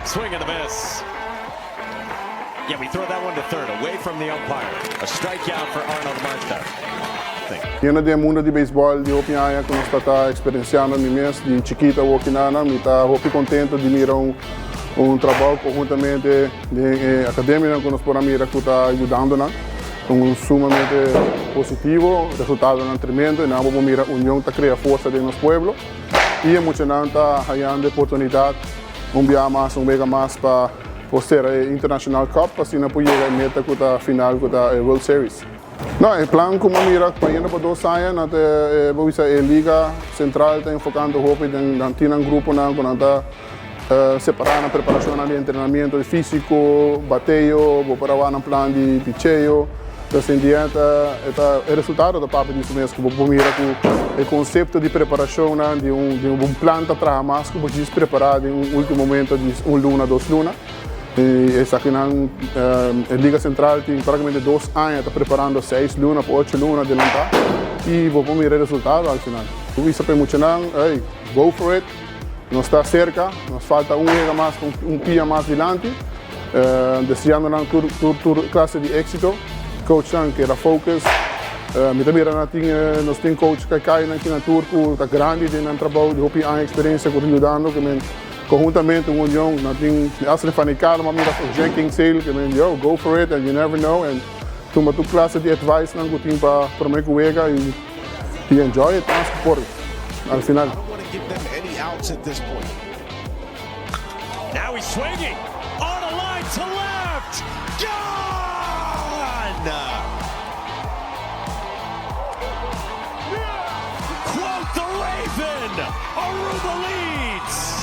Swing and a miss. Yeah, we throw that one to third, away from the umpire. A strikeout for Arnold Marta. Yun na din mundo di baseball, di hopi aya kung está experienciando mi mes, di chiquita hopi nana, mi tá hopi contento de mirar trabalho conjuntamente de academia que nós podemos mirar que está ajudando na, sumamente positivo, resultado no tremendo, e nós vamos mirar a união que cria força de nosso povo e emocionante está ganhando oportunidade, dia mais, wega mais para ser a International Cup, assim não pode chegar a meta que está final que está World Series. Não, o plano como mira para ainda para 2 anos, vamos dizer, a Liga Central está enfocando o hopi tem um grupo na quando está separando a preparação de treinamento físico, bateio, vou para lá no plano de picheio, assim diante, é resultado da parte disso mesmo que vou mirar com o conceito de preparação de plano para trabalhar mais que vou preparar em último momento de 1 luna, 2 lunas. E essa aqui na Liga Central tem praticamente 2 anos, está preparando 6 lunas para 8 lunas de lançar e vou mirar o resultado ao final. O isso é muito não, go for it, não está cerca, nos falta wega mais, pia mais adiante, desejando toda classe de êxito, coach que era focus, me também nós tem coach que cai aqui na turco, está grande no trabalho, de hopi a experiência que ajudando que conjuntamente uma união, als er van die Cada maar middag een janking sale, que go for it and you never know. And toen met classe de advice dan goed para me wega e enjoy it as por al final. I don't want to give them any outs at this point. Now he's swinging on a line to left. Gone! Quote the Raven. Aruba leads.